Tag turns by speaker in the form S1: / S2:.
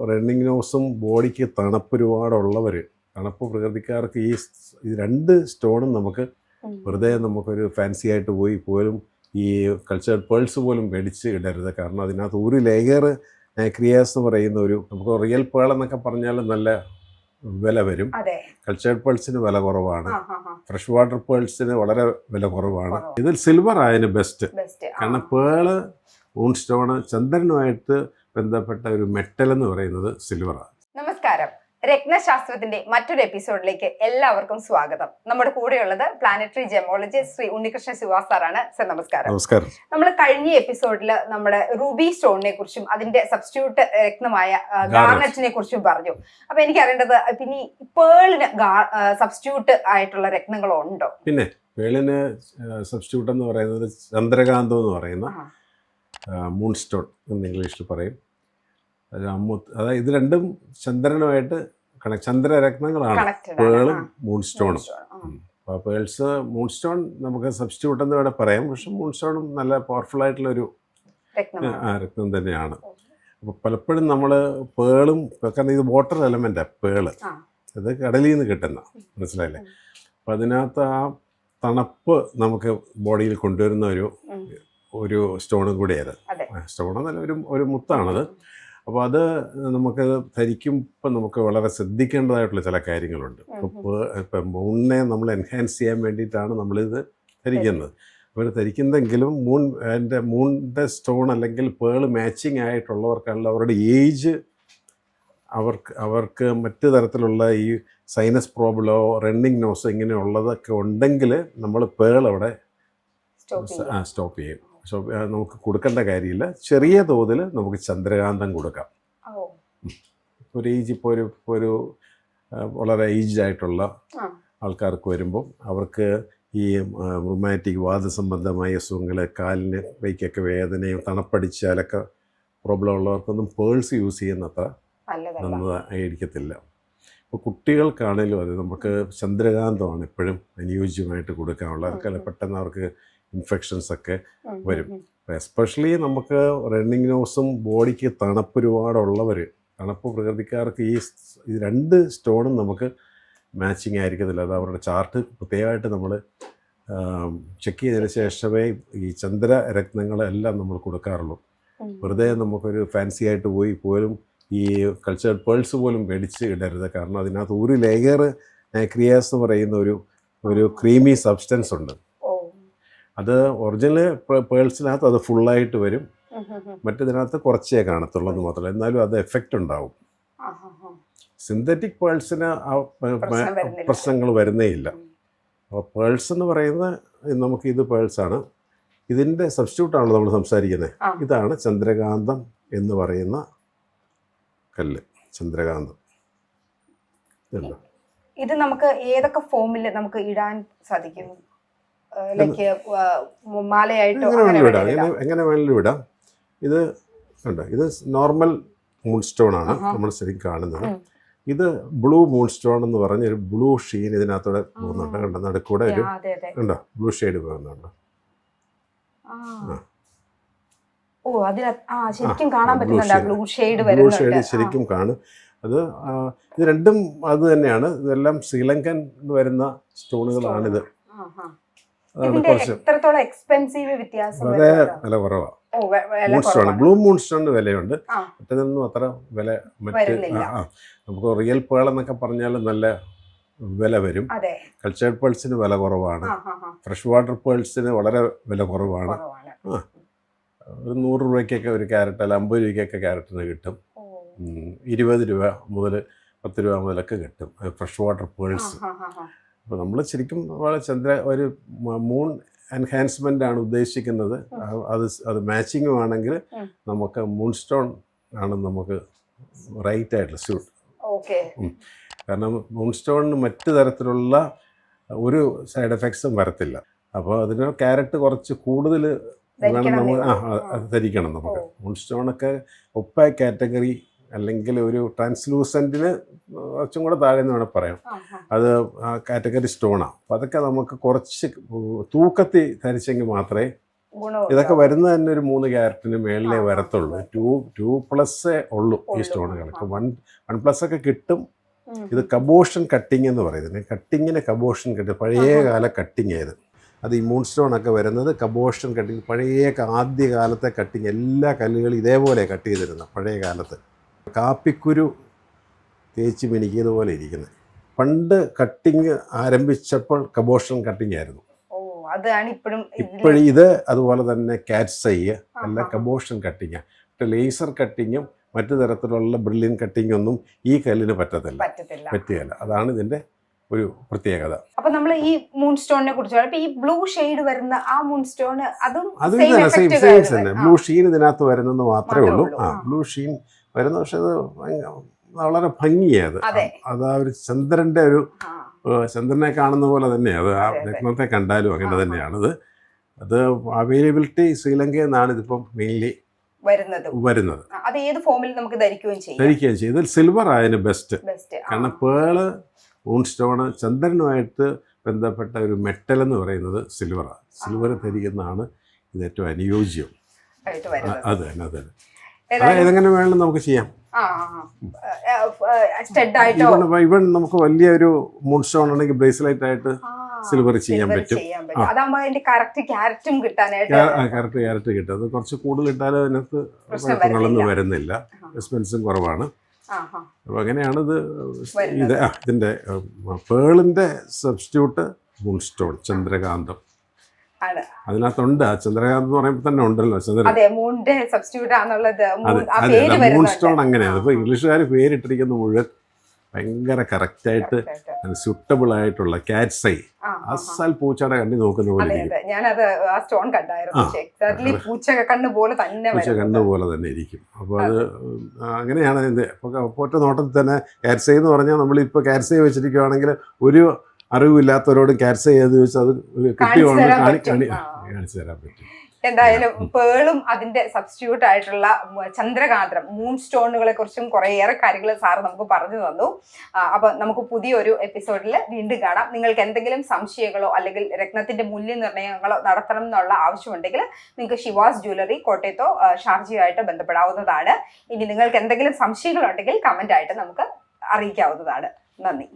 S1: Running നോസും ബോഡിക്ക് തണുപ്പ് ഒരുപാടുള്ളവർ, തണുപ്പ് പ്രകൃതിക്കാർക്ക് ഈ രണ്ട് സ്റ്റോണും നമുക്ക് വെറുതെ നമുക്കൊരു ഫാൻസി ആയിട്ട് പോലും ഈ കൾച്ചർഡ് പേൾസ് പോലും മേടിച്ച് ഇടരുത്. കാരണം അതിനകത്ത് ഒരു ലെയർ ക്രിയാസ് എന്ന് പറയുന്ന നമുക്ക് റിയൽ പേൾ എന്നൊക്കെ പറഞ്ഞാൽ നല്ല വില വരും. കൾച്ചർഡ് പേൾസിന് വില കുറവാണ്, ഫ്രഷ് വാട്ടർ പേൾസിന് വളരെ വില കുറവാണ്. ഇതിൽ സിൽവർ ആയതിന് ബെസ്റ്റ്. കാരണം പേള്, മൂൺ സ്റ്റോണ്, ചന്ദ്രനുമായിട്ട് ബന്ധപ്പെട്ട ഒരു മെറ്റൽ എന്ന് പറയുന്നത് സിൽവറാണ്.
S2: നമസ്കാരം. രത്നശാസ്ത്രത്തിന്റെ മറ്റൊരു എപ്പിസോഡിലേക്ക് എല്ലാവർക്കും സ്വാഗതം. നമ്മുടെ കൂടെയുള്ളത് പ്ലാനറ്ററി ജെമോളജിസ്റ്റ് ശ്രീ ഉണ്ണികൃഷ്ണൻ ശിവാസ് സാറാണ്. സർ നമസ്കാരം.
S1: നമസ്കാരം.
S2: നമ്മൾ കഴിഞ്ഞ എപ്പിസോഡിൽ നമ്മുടെ റൂബി സ്റ്റോണിനെ കുറിച്ചും അതിന്റെ സബ്സ്റ്റിറ്റ്യൂട്ട് രത്നമായ ഗാർണറ്റിനെ കുറിച്ചും പറഞ്ഞു. അപ്പൊ എനിക്ക് അറിയേണ്ടത് പിന്നെ പേളിന് സബ്സ്റ്റിറ്റ്യൂട്ട് ആയിട്ടുള്ള രത്നങ്ങളുണ്ടോ?
S1: പിന്നെ പേളിന് സബ്സ്റ്റിറ്റ്യൂട്ട് എന്ന് പറയുന്നത് ചന്ദ്രകാന്തം എന്ന് പറയുന്ന മൂൺ സ്റ്റോൺ എന്ന് ഇംഗ്ലീഷിൽ പറയും. അതായത് ഇത് രണ്ടും ചന്ദ്രനുമായിട്ട് ചന്ദ്രരത്നങ്ങളാണ് പേളും മൂൺ സ്റ്റോണും. അപ്പോൾ പേൾസ്, മൂൺ സ്റ്റോൺ നമുക്ക് സബ്സ്റ്റിറ്റ്യൂട്ട് എന്ന് വേണേൽ പറയാം. പക്ഷെ മൂൺ സ്റ്റോണും നല്ല പവർഫുൾ ആയിട്ടുള്ളൊരു രത്നം തന്നെയാണ്. അപ്പോൾ പലപ്പോഴും നമ്മൾ പേളും, കാരണം ഇത് വാട്ടർ എലമെൻറ്റാണ് പേള്, അത് കടലിൽ നിന്ന് കിട്ടുന്ന, മനസ്സിലായില്ലേ? അപ്പം അതിനകത്ത് ആ തണുപ്പ് നമുക്ക് ബോഡിയിൽ കൊണ്ടുവരുന്ന ഒരു സ്റ്റോണും കൂടിയത്. സ്റ്റോൺ എന്നല്ല, ഒരു മുത്താണത്. അപ്പോൾ അത് നമുക്ക് ധരിക്കുമ്പോൾ നമുക്ക് വളരെ ശ്രദ്ധിക്കേണ്ടതായിട്ടുള്ള ചില കാര്യങ്ങളുണ്ട്. ഇപ്പം മൂണിനെ നമ്മൾ എൻഹാൻസ് ചെയ്യാൻ വേണ്ടിയിട്ടാണ് നമ്മളിത് ധരിക്കുന്നത്. അവർ ധരിക്കുന്നതെങ്കിലും മൂണിൻ്റെ സ്റ്റോൺ അല്ലെങ്കിൽ പേള് മാച്ചിങ് ആയിട്ടുള്ളവർക്കല്ല, അവരുടെ ഏജ്, അവർക്ക് മറ്റു തരത്തിലുള്ള ഈ സൈനസ് പ്രോബ്ലമോ റണ്ണിങ് നോസോ ഇങ്ങനെയുള്ളതൊക്കെ ഉണ്ടെങ്കിൽ നമ്മൾ പേൾ അവിടെ സ്റ്റോപ്പ് ചെയ്യും. നമുക്ക് കൊടുക്കേണ്ട കാര്യമില്ല. ചെറിയ തോതിൽ നമുക്ക് ചന്ദ്രകാന്തം കൊടുക്കാം. ഒരു ഏജ്, ഇപ്പോൾ ഒരു വളരെ ഏജ്ഡ് ആയിട്ടുള്ള ആൾക്കാർക്ക് വരുമ്പോൾ അവർക്ക് ഈ റൊമാറ്റിക് വാദസംബന്ധമായ അസുഖങ്ങൾ, കാലിന് കൈക്കൊക്കെ വേദനയും തണുപ്പടിച്ചാലൊക്കെ പ്രോബ്ലം ഉള്ളവർക്കൊന്നും പേൾസ് യൂസ് ചെയ്യുന്നത്ര നന്നതായിരിക്കത്തില്ല. ഇപ്പോൾ കുട്ടികൾക്കാണേലും അത് നമുക്ക് ചന്ദ്രകാന്തമാണ് എപ്പോഴും അനുയോജ്യമായിട്ട് കൊടുക്കാനുള്ളത്. പെട്ടെന്ന് അവർക്ക് ഇൻഫെക്ഷൻസ് ഒക്കെ വരും. എസ്പെഷ്യലി നമുക്ക് റണ്ണിങ് നോസും ബോഡിക്ക് തണുപ്പ് ഒരുപാടുള്ളവർ, തണുപ്പ് പ്രകൃതിക്കാർക്ക് ഈ രണ്ട് സ്റ്റോണും നമുക്ക് മാച്ചിങ് ആയിരിക്കത്തില്ല. അത് അവരുടെ ചാർട്ട് പ്രത്യേകമായിട്ട് നമ്മൾ ചെക്ക് ചെയ്തതിന് ശേഷമേ ഈ ചന്ദ്രരത്നങ്ങളെല്ലാം നമ്മൾ കൊടുക്കാറുള്ളൂ. വെറുതെ നമുക്കൊരു ഫാൻസി ആയിട്ട് പോലും ഈ കൾച്ചർഡ് പേൾസ് പോലും മേടിച്ച് ഇടരുത്. കാരണം അതിനകത്ത് ഒരു ലെയർ ക്രിയാസ് എന്ന് പറയുന്ന ഒരു ക്രീമി സബ്സ്റ്റൻസ് ഉണ്ട്. അത് ഒറിജിനൽ പേൾസിനകത്ത് അത് ഫുള്ളായിട്ട് വരും, മറ്റേതിനകത്ത് കുറച്ചേ കാണത്തുള്ളൂ മാത്രമല്ല. എന്നാലും അത് എഫക്റ്റ് ഉണ്ടാവും. സിന്തറ്റിക് പേൾസിന് പ്രശ്നങ്ങൾ വരുന്നേ ഇല്ല. അപ്പോൾ പേൾസ് എന്ന് പറയുന്നത് ഇത് പേൾസാണ്. ഇതിൻ്റെ സബ്സ്റ്റിറ്റ്യൂട്ടാണ് നമ്മൾ സംസാരിക്കുന്നത്. ഇതാണ് ചന്ദ്രകാന്തം എന്ന് പറയുന്ന കല്ല്. ചന്ദ്രകാന്തം
S2: ഇത് നമുക്ക് ഏതൊക്കെ ഫോമിൽ നമുക്ക് ഇടാൻ സാധിക്കും?
S1: എങ്ങനെ വേണമെങ്കിലും ഇടാം. ഇത് കണ്ടോ, ഇത് നോർമൽ മൂൺ സ്റ്റോൺ ആണ് നമ്മൾ ശരിക്കും കാണുന്നത്. ഇത് ബ്ലൂ മൂൺ സ്റ്റോൺ എന്ന് പറഞ്ഞ ഒരു ബ്ലൂ ഷീൻ ഇതിനകത്തൂടെ പോകുന്നുണ്ട്. കണ്ടോ, നടുക്കൂടെ കണ്ടോ ബ്ലൂ ഷെയ്ഡ് പോകുന്നുണ്ട്. ബ്ലൂ ഷെയ്ഡ് ശരിക്കും കാണും. ഇത് രണ്ടും അത് തന്നെയാണ്. ഇതെല്ലാം ശ്രീലങ്കൻ വരുന്ന സ്റ്റോണുകളാണിത്.
S2: വളരെ
S1: വില കുറവാണ്. മൂൺ സ്റ്റോൺ, ബ്ലൂ മൂൺ സ്റ്റോണിന് വിലയുണ്ട്. മറ്റേതൊന്നും അത്ര വില, നമുക്ക് റിയൽ പേൾ എന്നൊക്കെ പറഞ്ഞാൽ നല്ല വില വരും. കൾച്ചർഡ് പേൾസിന് വില കുറവാണ്, ഫ്രഷ് വാട്ടർ പേൾസിന് വളരെ വില കുറവാണ്. ഒരു 100 രൂപയ്ക്കൊക്കെ ഒരു ക്യാരറ്റ്, അല്ല 50 രൂപയ്ക്കൊക്കെ ക്യാരറ്റിന് കിട്ടും. 20 രൂപ മുതൽ 10 രൂപ മുതലൊക്കെ കിട്ടും ഫ്രഷ് വാട്ടർ പേൾസ്. അപ്പോൾ നമ്മൾ ശരിക്കും ഒരു മൂൺ എൻഹാൻസ്മെൻ്റ് ആണ് ഉദ്ദേശിക്കുന്നത്. അത് മാച്ചിങ്ങും ആണെങ്കിൽ നമുക്ക് മൂൺ സ്റ്റോൺ ആണ് നമുക്ക് റൈറ്റ് ആയിട്ടുള്ള സ്യൂട്ട്. കാരണം മൂൺ സ്റ്റോണിന് മറ്റു തരത്തിലുള്ള ഒരു സൈഡ് എഫക്ട്സും വരത്തില്ല. അപ്പോൾ അതിന് ക്യാരറ്റ് കുറച്ച് കൂടുതൽ വേണം നമ്മൾ ധരിക്കണം. നമുക്ക് മൂൺ സ്റ്റോണൊക്കെ ഒപ്പാക് കാറ്റഗറി അല്ലെങ്കിൽ ഒരു ട്രാൻസ്ലൂസൻറ്റിന് കുറച്ചും കൂടെ താഴെ എന്ന് വേണമെങ്കിൽ പറയാം. അത് കാറ്റഗറി സ്റ്റോണാണ്. അപ്പോൾ അതൊക്കെ നമുക്ക് കുറച്ച് തൂക്കത്തിൽ ധരിച്ചെങ്കിൽ മാത്രമേ
S2: ഗുണവും
S1: ഇതൊക്കെ വരുന്നത് തന്നെ ഒരു 3 ക്യാരറ്റിന് മേളിലേ വരത്തുള്ളൂ. 2+ ഉള്ളൂ ഈ സ്റ്റോണുകൾക്ക്. 1+ ഒക്കെ കിട്ടും. ഇത് കബോഷൻ കട്ടിങ് എന്ന് പറയുന്നത്. കട്ടിങ്ങിന് കബോഷൻ കട്ടിങ്, പഴയ കാല കട്ടിങ് ആയിരുന്നു. അത് ഈ മൂൺ സ്റ്റോണൊക്കെ വരുന്നത് കബോഷൻ കട്ടിങ്, പഴയ ആദ്യ കാലത്തെ കട്ടിങ്. എല്ലാ കല്ലുകളും ഇതേപോലെ കട്ട് ചെയ്തിരുന്നത് പഴയ കാലത്ത്. കാപ്പിക്കുരു തേച്ച് മിനുക്കിയതുപോലെ ഇരിക്കുന്നത്. പണ്ട് കട്ടിങ് ആരംഭിച്ചപ്പോൾ കബോഷൻ കട്ടിങ് ആയിരുന്നു.
S2: അതാണ് ഇപ്പോഴും
S1: ഇത് അതുപോലെ തന്നെ കാറ്റ്സ് ഐ എല്ലാം കബോഷൻ കട്ടിങ്. ലേസർ കട്ടിങ്ങും മറ്റു തരത്തിലുള്ള ബ്രില്യൻ കട്ടിങ് ഒന്നും ഈ കല്ലിന് പറ്റുകയില്ല. അതാണ് ഇതിന്റെ ഒരു പ്രത്യേകത.
S2: അപ്പൊ നമ്മൾ ഈ മൂൺ സ്റ്റോണിനെ കുറിച്ച് ഈ ബ്ലൂ ഷെയ്ഡ് വരുന്ന ആ മൂൺ സ്റ്റോൺ അതും
S1: സെയിം തന്നെ. ബ്ലൂ ഷീൻ ഇതിനകത്ത് വരുന്നെന്ന് മാത്രമേ ഉള്ളൂ. ബ്ലൂ ഷീൻ വരുന്ന, പക്ഷെ അത് വളരെ ഭംഗിയാണ്. അത് ആ ഒരു ചന്ദ്രന്റെ ഒരു ചന്ദ്രനെ കാണുന്ന പോലെ തന്നെയാണ് അത്. ആ രത്നത്തെ കണ്ടാലും അങ്ങനെ തന്നെയാണത്. അത് അവൈലബിലിറ്റി ശ്രീലങ്കയിൽ നിന്നാണ് ഇതിപ്പം മെയിൻലി വരുന്നത്.
S2: അത് ഏത് ഫോമിൽ നമുക്ക് ധരിക്കുകയും
S1: ചെയ്യും. ഇതിൽ സിൽവർ ആയതിന് ബെസ്റ്റ്. കാരണം പേള്, മൂൺ സ്റ്റോണ്, ചന്ദ്രനുമായിട്ട് ബന്ധപ്പെട്ട ഒരു മെറ്റൽ എന്ന് പറയുന്നത് സിൽവറാണ്. സിൽവർ ധരിക്കുന്നതാണ് ഇത് ഏറ്റവും അനുയോജ്യം. അത് തന്നെ. ഏതെങ്ങനെ വേണമെങ്കിലും നമുക്ക് ചെയ്യാം. ഇവൺ നമുക്ക് വലിയൊരു മൂൺ സ്റ്റോൺ ആണെങ്കിൽ ബ്രേസ്ലെറ്റ് ആയിട്ട് സിൽവർ ചെയ്യാൻ പറ്റും.
S2: കറക്റ്റ്
S1: ക്യാരറ്റ് കിട്ടും. അത് കുറച്ച് കൂടുതൽ ഇട്ടാലും അതിനകത്ത് കുഴപ്പങ്ങളൊന്നും വരുന്നില്ല. എക്സ്പെൻസും കുറവാണ്. അപ്പോൾ അങ്ങനെയാണ് ഇതിൻ്റെ പേളിൻ്റെ സബ്സ്റ്റിറ്റ്യൂട്ട് മൂൺ സ്റ്റോൺ, ചന്ദ്രകാന്തം. അതിനകത്തുണ്ട്. ആ ചന്ദ്രകാന്തം എന്ന് പറയുമ്പോൾ തന്നെ ഉണ്ടല്ലോ മൂൺ സ്റ്റോൺ. അങ്ങനെയാണ് ഇപ്പോൾ ഇംഗ്ലീഷുകാർ പേരിട്ടിരിക്കുന്ന മുഴുവൻ ഭയങ്കര കറക്റ്റായിട്ട് സ്യൂട്ടബിൾ ആയിട്ടുള്ള കാറ്റ്സ് ഐ, അസാൽ പൂച്ചയുടെ കണ്ണി നോക്കുന്ന പോലെ പൂച്ച കണ്ണ് പോലെ തന്നെ ഇരിക്കും. അപ്പോൾ അത് അങ്ങനെയാണ് അതിൻ്റെ. അപ്പോൾ ഒറ്റ നോട്ടത്തിൽ തന്നെ കാറ്റ്സ് ഐ എന്ന് പറഞ്ഞാൽ നമ്മളിപ്പോൾ കാറ്റ്സ് ഐ വെച്ചിരിക്കുകയാണെങ്കിൽ ഒരു അറിവില്ലാത്തവരോട് കാറ്റ്സ് ഐ എന്ന് ചോദിച്ചാൽ അത് ഒരു കുട്ടിയോട് കാണിച്ചു തരാൻ പറ്റും.
S2: എന്തായാലും പേളും അതിന്റെ സബ്സ്റ്റിറ്റ്യൂട്ട് ആയിട്ടുള്ള ചന്ദ്രകാന്തം, മൂൺ സ്റ്റോണുകളെ കുറിച്ചും കുറേയേറെ കാര്യങ്ങൾ സാറ് നമുക്ക് പറഞ്ഞു തന്നു. അപ്പൊ നമുക്ക് പുതിയൊരു എപ്പിസോഡിൽ വീണ്ടും കാണാം. നിങ്ങൾക്ക് എന്തെങ്കിലും സംശയങ്ങളോ അല്ലെങ്കിൽ രത്നത്തിന്റെ മൂല്യനിർണ്ണയങ്ങളോ നടത്തണം എന്നുള്ള ആവശ്യമുണ്ടെങ്കിൽ നിങ്ങൾക്ക് ശിവാസ് ജ്വല്ലറി കോട്ടയത്തോ ഷാർജയോ ആയിട്ട് ബന്ധപ്പെടാവുന്നതാണ്. ഇനി നിങ്ങൾക്ക് എന്തെങ്കിലും സംശയങ്ങളുണ്ടെങ്കിൽ കമന്റ് ആയിട്ട് നമുക്ക് അറിയിക്കാവുന്നതാണ്. നന്ദി.